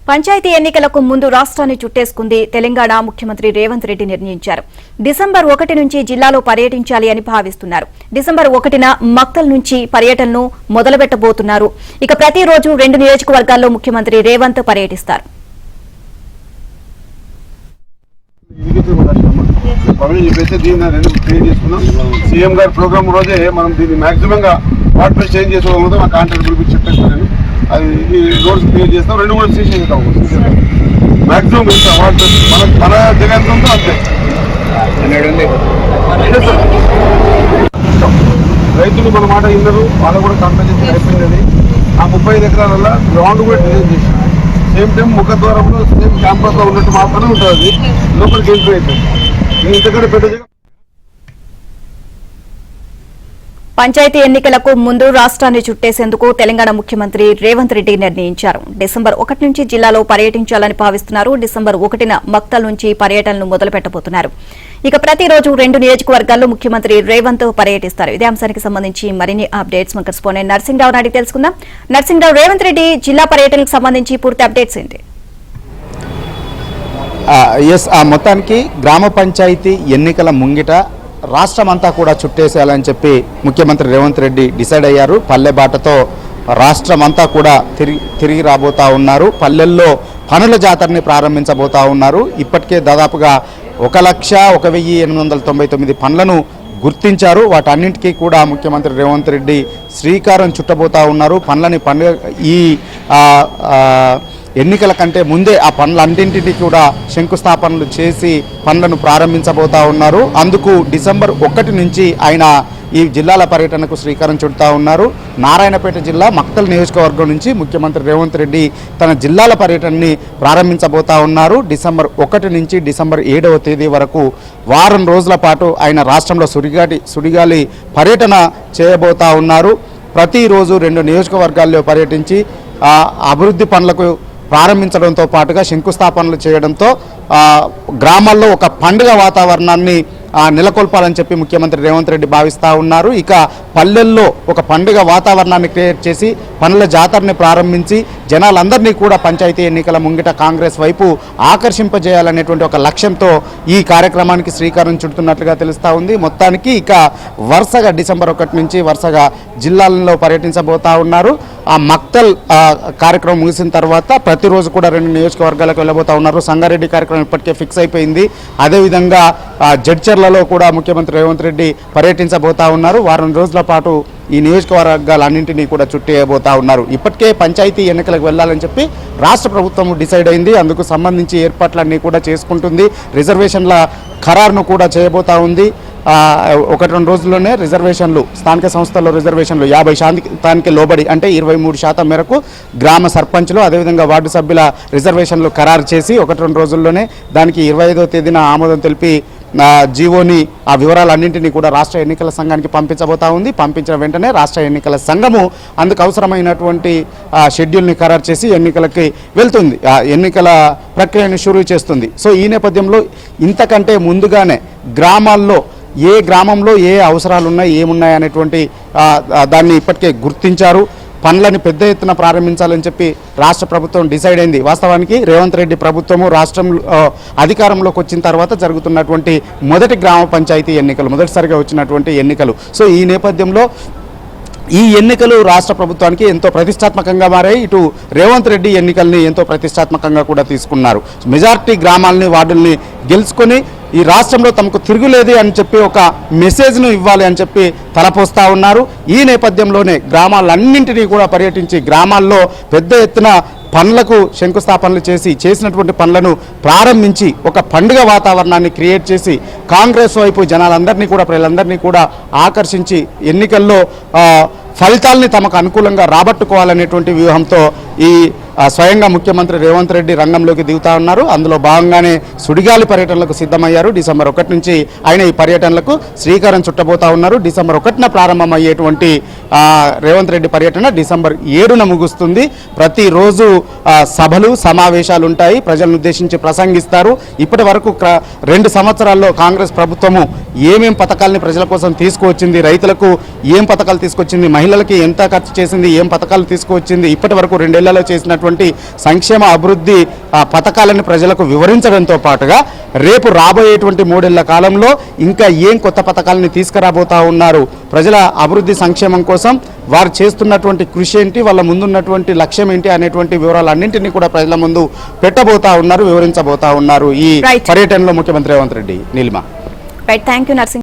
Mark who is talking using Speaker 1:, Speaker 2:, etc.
Speaker 1: పంచాయతీ ఎన్నికలకు ముందు రాష్ట్రాన్ని చుట్టేసుకుంది తెలంగాణ ముఖ్యమంత్రి రేవంత్ రెడ్డి నిర్ణయించారు. డిసెంబర్ 1 నుంచి జిల్లాలో పర్యటించాలి అని భావిస్తున్నారు. డిసెంబర్ 1న మక్తల్ నుంచి పర్యటనను మొదలుపెట్టబోతున్నారు. ఇక ప్రతిరోజు 2 నియోజకవర్గాల్లో ముఖ్యమంత్రి రేవంత్ పర్యటిస్తారు.
Speaker 2: సీఎం గారి ప్రోగ్రామ్ రోజే మనం దీన్ని మాక్సిమం గా వాట్ ప్రెస్ చేంజ్ చేసుకోగలుగుతాం. ఆ కాంట్రాక్ట్ గురించి చెప్పేస్తాను. అది ఈ రోడ్స్ క్లియర్ చేస్తాం. 2 కూడా సీజ్ చేస్తాం. మాక్సిమం వాట్ ప్రెస్ మన జగన్ అంతే. రైతులు మన మాట విన్నారు. వాళ్ళు కూడా కాంపెన్సేషన్ అయిపోయింది. ఆ 35 ఎకరాలలో గ్రౌండ్ కూడా డిజైన్ చేసి సేమ్ టైం ముఖద్వారంలో సేమ్ క్యాంపస్ లో ఉన్నట్టు మాత్రమే ఉంటుంది. లోపలికి ఎంట్రీ అవుతుంది. ఇంతకంటే పెద్ద
Speaker 1: పంచాయతీ ఎన్నికలకు ముందు రాష్ట్రాన్ని చుట్టేసేందుకు తెలంగాణ ముఖ్యమంత్రి రేవంత్ రెడ్డి నిర్ణయించారు. డిసెంబర్ 1 నుంచి జిల్లాలో పర్యటించాలని భావిస్తున్నారు. డిసెంబర్ 1న మక్తల్ నుంచి పర్యటనను మొదలుపెట్టబోతున్నారు. ఇక ప్రతిరోజు 2 నియోజకవర్గాల్లో ముఖ్యమంత్రి రేవంత్ పర్యటిస్తారు. ఇదే అంశానికి సంబంధించి మరిన్ని అప్డేట్స్ మా కరెస్పాండెంట్ నర్సింగ్రావు నాడి తెలుసుకుందాం. నర్సింగ్రావు, రేవంత్ రెడ్డి జిల్లా పర్యటనకు సంబంధించి పూర్తి అప్డేట్స్ ఏంటి?
Speaker 3: మొత్తానికి గ్రామ పంచాయతీ ఎన్నికల ముంగిట రాష్ట్రమంతా కూడా చుట్టేసేయాలని చెప్పి ముఖ్యమంత్రి రేవంత్ రెడ్డి డిసైడ్ అయ్యారు. పల్లె బాటతో రాష్ట్రమంతా కూడా తిరిగి రాబోతా ఉన్నారు. పల్లెల్లో పనుల జాతరని ప్రారంభించబోతా ఉన్నారు. ఇప్పటికే దాదాపుగా 1,01,899 పనులను గుర్తించారు. వాటన్నింటికీ కూడా ముఖ్యమంత్రి రేవంత్ రెడ్డి శ్రీకారం చుట్టబోతా ఉన్నారు. ఈ ఎన్నికల కంటే ముందే ఆ పనులన్నింటినీ కూడా శంకుస్థాపనలు చేసి పనులను ప్రారంభించబోతా ఉన్నారు. అందుకు డిసెంబర్ 1 నుంచి ఆయన ఈ జిల్లాల పర్యటనకు శ్రీకారం చుడతా ఉన్నారు. నారాయణపేట జిల్లా మక్తల్ నియోజకవర్గం నుంచి ముఖ్యమంత్రి రేవంత్ రెడ్డి తన జిల్లాల పర్యటనని ప్రారంభించబోతా ఉన్నారు. డిసెంబర్ 1 నుంచి డిసెంబర్ 7వ తేదీ వరకు వారం రోజుల పాటు ఆయన రాష్ట్రంలో సుడిగాలి పర్యటన చేయబోతా ఉన్నారు. ప్రతిరోజు 2 నియోజకవర్గాల్లో పర్యటించి అభివృద్ధి పనులకు ప్రారంభించడంతో పాటుగా శంకుస్థాపనలు చేయడంతో గ్రామాల్లో ఒక పండుగ వాతావరణాన్ని నెలకొల్పాలని చెప్పి ముఖ్యమంత్రి రేవంత్ రెడ్డి భావిస్తూ ఉన్నారు. ఇక పల్లెల్లో ఒక పండుగ వాతావరణాన్ని క్రియేట్ చేసి పనుల జాతరని ప్రారంభించి జనాలందరినీ కూడా పంచాయతీ ఎన్నికల ముంగిట కాంగ్రెస్ వైపు ఆకర్షింపజేయాలనేటువంటి ఒక లక్ష్యంతో ఈ కార్యక్రమానికి శ్రీకారం చుడుతున్నట్లుగా తెలుస్తూ ఉంది. మొత్తానికి ఇక వరుసగా డిసెంబర్ 1 నుంచి వరుసగా జిల్లాల్లో పర్యటించబోతా ఉన్నారు. ఆ మక్తల్ కార్యక్రమం ముగిసిన తర్వాత ప్రతిరోజు కూడా 2 నియోజకవర్గాలకు వెళ్ళబోతా ఉన్నారు. సంగారెడ్డి కార్యక్రమం ఇప్పటికే ఫిక్స్ అయిపోయింది. అదేవిధంగా జడ్చర్లలో కూడా ముఖ్యమంత్రి రేవంత్ రెడ్డి పర్యటించబోతా ఉన్నారు. వారం రోజుల పాటు ఈ నియోజకవర్గాలన్నింటినీ కూడా చుట్టేయబోతా ఉన్నారు. ఇప్పటికే పంచాయతీ ఎన్నికలకు వెళ్ళాలని చెప్పి రాష్ట్ర ప్రభుత్వం డిసైడ్ అయింది. అందుకు సంబంధించి ఏర్పాట్లన్నీ కూడా చేసుకుంటుంది. రిజర్వేషన్ల ఖరారును కూడా చేయబోతా ఉంది. 1-2 రోజుల్లోనే రిజర్వేషన్లు, స్థానిక సంస్థల్లో రిజర్వేషన్లు 50% లోబడి అంటే 23% మేరకు గ్రామ సర్పంచ్లు అదేవిధంగా వార్డు సభ్యుల రిజర్వేషన్లు ఖరారు చేసి 1-2 రోజుల్లోనే దానికి 25వ తేదీన ఆమోదం తెలిపి జీవోని ఆ వివరాలన్నింటినీ కూడా రాష్ట్ర ఎన్నికల సంఘానికి పంపించబోతా ఉంది. పంపించిన వెంటనే రాష్ట్ర ఎన్నికల సంఘము అందుకు అవసరమైనటువంటి షెడ్యూల్ని ఖరారు చేసి ఎన్నికలకి వెళ్తుంది. ఎన్నికల ప్రక్రియను షురూ చేస్తుంది. సో ఈ నేపథ్యంలో ఇంతకంటే ముందుగానే గ్రామాల్లో ఏ గ్రామంలో ఏ అవసరాలు ఉన్నాయి, ఏమున్నాయి అనేటువంటి దాన్ని ఇప్పటికే గుర్తించారు. పనులని పెద్ద ఎత్తున ప్రారంభించాలని చెప్పి రాష్ట్ర ప్రభుత్వం డిసైడ్ అయింది. వాస్తవానికి రేవంత్ రెడ్డి ప్రభుత్వము రాష్ట్రంలో అధికారంలోకి వచ్చిన తర్వాత జరుగుతున్నటువంటి మొదటి గ్రామ పంచాయతీ ఎన్నికలు, మొదటిసారిగా వచ్చినటువంటి ఎన్నికలు. సో ఈ నేపథ్యంలో ఈ ఎన్నికలు రాష్ట్ర ప్రభుత్వానికి ఎంతో ప్రతిష్టాత్మకంగా మారాయి. ఇటు రేవంత్ రెడ్డి ఎన్నికల్ని ఎంతో ప్రతిష్టాత్మకంగా కూడా తీసుకున్నారు. మెజారిటీ గ్రామాలని, వార్డుల్ని గెలుచుకొని ఈ రాష్ట్రంలో తమకు తిరుగులేదు అని చెప్పి ఒక మెసేజ్ను ఇవ్వాలి అని చెప్పి తలపోస్తూ ఉన్నారు. ఈ నేపథ్యంలోనే గ్రామాలన్నింటినీ కూడా పర్యటించి గ్రామాల్లో పెద్ద ఎత్తున పనులకు శంకుస్థాపనలు చేసినటువంటి పనులను ప్రారంభించి ఒక పండుగ వాతావరణాన్ని క్రియేట్ చేసి కాంగ్రెస్ వైపు జనాలందరినీ కూడా, ప్రజలందరినీ కూడా ఆకర్షించి ఎన్నికల్లో ఫలితాలని తమకు అనుకూలంగా రాబట్టుకోవాలనేటువంటి వ్యూహంతో ఈ స్వయంగా ముఖ్యమంత్రి రేవంత్ రెడ్డి రంగంలోకి దిగుతా ఉన్నారు. అందులో భాగంగానే సుడిగాలి పర్యటనలకు సిద్ధమయ్యారు. డిసెంబర్ 1 నుంచి ఆయన ఈ పర్యటనలకు శ్రీకారం చుట్టబోతా ఉన్నారు. డిసెంబర్ 1న ప్రారంభమయ్యేటువంటి రేవంత్ రెడ్డి పర్యటన డిసెంబర్ 7న ముగుస్తుంది. ప్రతిరోజు సభలు, సమావేశాలు ఉంటాయి. ప్రజలను ఉద్దేశించి ప్రసంగిస్తారు. ఇప్పటి వరకు 2 సంవత్సరాల్లో కాంగ్రెస్ ప్రభుత్వము ఏమేం పథకాలని ప్రజల కోసం తీసుకువచ్చింది, రైతులకు ఏం పథకాలు తీసుకొచ్చింది, మహిళలకి ఎంత ఖర్చు చేసింది, ఏం పథకాలు తీసుకువచ్చింది, ఇప్పటి వరకు 2 ఏళ్లలో చేసినటువంటి చేస్తున్నటువంటి సంక్షేమ అభివృద్ధి పథకాలను ప్రజలకు వివరించడంతో పాటుగా రేపు రాబోయేటువంటి 3 ఏళ్ల కాలంలో ఇంకా ఏం కొత్త పథకాలని తీసుకురాబోతా ఉన్నారు, ప్రజల అభివృద్ధి సంక్షేమం కోసం వారు చేస్తున్నటువంటి కృషి ఏంటి, వాళ్ళ ముందున్నటువంటి లక్ష్యం ఏంటి అనేటువంటి వివరాలన్నింటినీ కూడా ప్రజల ముందు పెట్టబోతా ఉన్నారు, వివరించబోతా ఉన్నారు ఈ
Speaker 1: Right.
Speaker 3: పర్యటనలో ముఖ్యమంత్రి Revanth Reddy. Neelima.
Speaker 1: Right, thank you nursing.